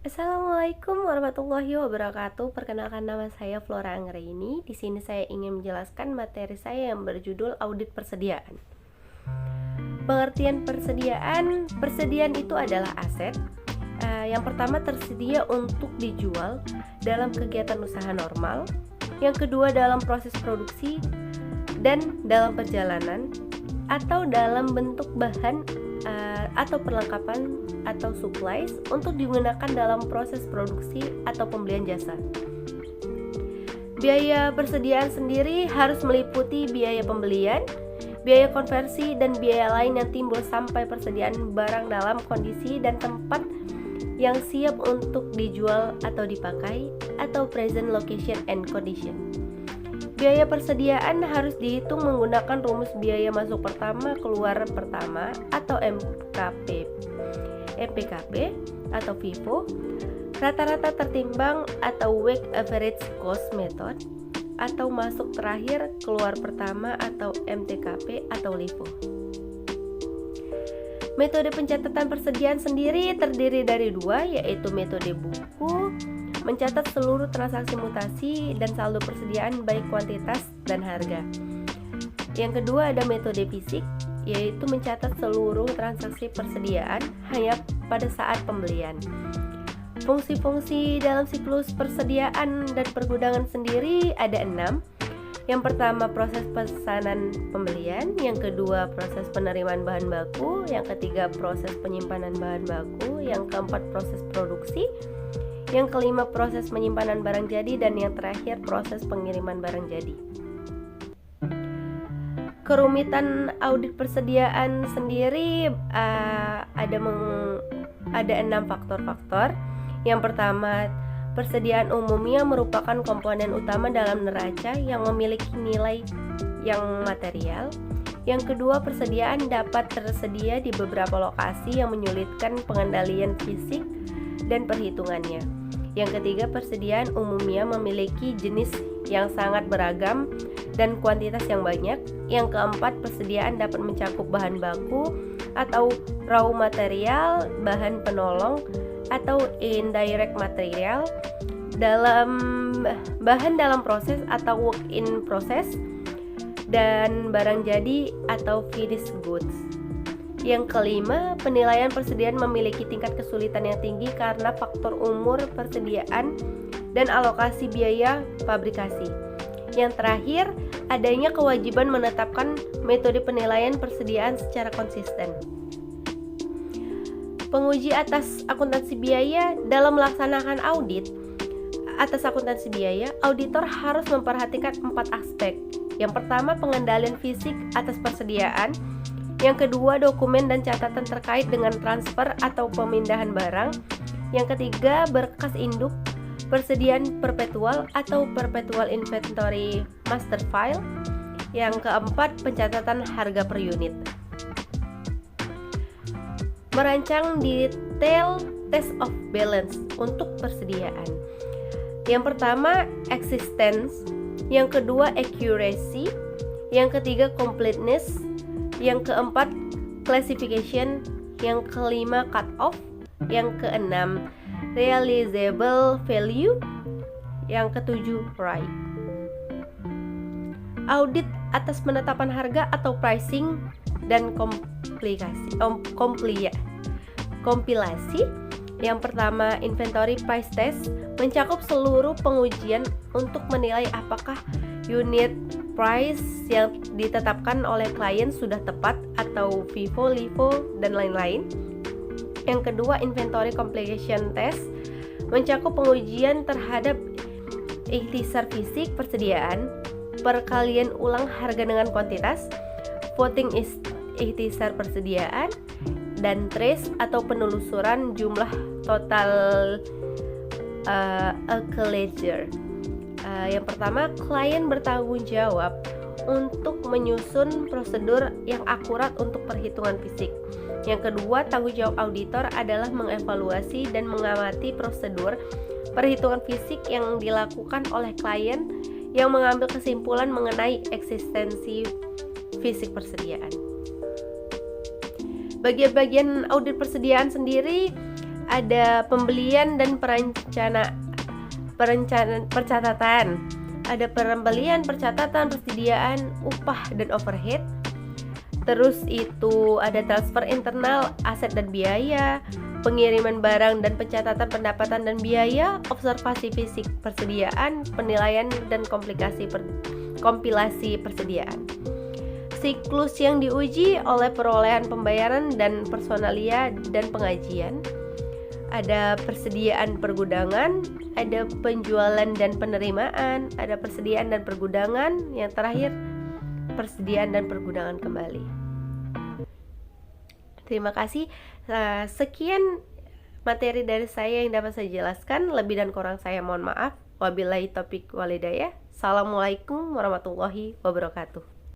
Assalamualaikum warahmatullahi wabarakatuh. Perkenalkan, nama saya Flora Anggraini. Di sini saya ingin menjelaskan materi saya yang berjudul audit persediaan. Pengertian persediaan, persediaan itu adalah aset. Yang pertama, tersedia untuk dijual dalam kegiatan usaha normal. Yang kedua, dalam proses produksi dan dalam perjalanan, atau dalam bentuk bahan atau perlengkapan atau supplies untuk digunakan dalam proses produksi atau pembelian jasa. Biaya persediaan sendiri harus meliputi biaya pembelian, biaya konversi, dan biaya lain yang timbul sampai persediaan barang dalam kondisi dan tempat yang siap untuk dijual atau dipakai, atau present location and condition. Biaya persediaan harus dihitung menggunakan rumus biaya masuk pertama keluar pertama atau MPKP atau FIFO, rata-rata tertimbang atau weighted average cost method, atau masuk terakhir keluar pertama atau MTKP atau LIFO. Metode pencatatan persediaan sendiri terdiri dari dua, yaitu metode buku, mencatat seluruh transaksi mutasi dan saldo persediaan baik kuantitas dan harga. Yang kedua ada metode fisik, yaitu mencatat seluruh transaksi persediaan hanya pada saat pembelian. Fungsi-fungsi dalam siklus persediaan dan pergudangan sendiri ada 6. Yang pertama, proses pesanan pembelian. Yang kedua, proses penerimaan bahan baku. Yang ketiga, proses penyimpanan bahan baku. Yang keempat, proses produksi. Yang kelima, proses penyimpanan barang jadi. Dan yang terakhir, proses pengiriman barang jadi. Kerumitan audit persediaan sendiri ada 6 faktor-faktor. Yang pertama, persediaan umumnya merupakan komponen utama dalam neraca yang memiliki nilai yang material. Yang kedua, persediaan dapat tersedia di beberapa lokasi yang menyulitkan pengendalian fisik dan perhitungannya. Yang ketiga, persediaan umumnya memiliki jenis yang sangat beragam dan kuantitas yang banyak. Yang keempat, persediaan dapat mencakup bahan baku atau raw material, bahan penolong atau indirect material, bahan dalam proses atau work in process, dan barang jadi atau finished goods. Yang kelima, penilaian persediaan memiliki tingkat kesulitan yang tinggi karena faktor umur persediaan dan alokasi biaya fabrikasi. Yang terakhir, adanya kewajiban menetapkan metode penilaian persediaan secara konsisten. Penguji atas akuntansi biaya dalam melaksanakan audit atas akuntansi biaya, auditor harus memperhatikan 4 aspek. Yang pertama, pengendalian fisik atas persediaan. Yang kedua, dokumen dan catatan terkait dengan transfer atau pemindahan barang. Yang ketiga, berkas induk persediaan perpetual atau perpetual inventory master file. Yang keempat, pencatatan harga per unit. Merancang detail test of balance untuk persediaan. Yang pertama, existence. Yang kedua, accuracy. Yang ketiga, completeness. Yang keempat, classification. Yang kelima, cut off. Yang keenam, realizable value. Yang ketujuh, right. Audit atas penetapan harga atau pricing dan kompilasi. Yang pertama, inventory price test, mencakup seluruh pengujian untuk menilai apakah unit price yang ditetapkan oleh klien sudah tepat atau FIFO, LIFO, dan lain-lain. Yang kedua, inventory completion test, mencakup pengujian terhadap ikhtisar fisik persediaan, perkalian ulang harga dengan kuantitas, voting ikhtisar persediaan, dan trace atau penelusuran jumlah total ledger. Yang pertama, klien bertanggung jawab untuk menyusun prosedur yang akurat untuk perhitungan fisik. Yang kedua, tanggung jawab auditor adalah mengevaluasi dan mengamati prosedur perhitungan fisik yang dilakukan oleh klien yang mengambil kesimpulan mengenai eksistensi fisik persediaan. Bagian-bagian audit persediaan sendiri Ada pembelian dan percatatan. Ada pembelian, percatatan, persediaan, upah dan overhead. Terus itu ada transfer internal, aset dan biaya, pengiriman barang dan pencatatan pendapatan dan biaya, observasi fisik persediaan, penilaian dan kompilasi persediaan. Siklus yang diuji oleh perolehan pembayaran dan personalia dan pengajian. Ada persediaan pergudangan, ada penjualan dan penerimaan, ada persediaan dan pergudangan, yang terakhir persediaan dan pergudangan kembali. Terima kasih. Sekian materi dari saya yang dapat saya jelaskan. Lebih dan kurang saya mohon maaf. Wabillahi taufiq walhidayah. Assalamualaikum warahmatullahi wabarakatuh.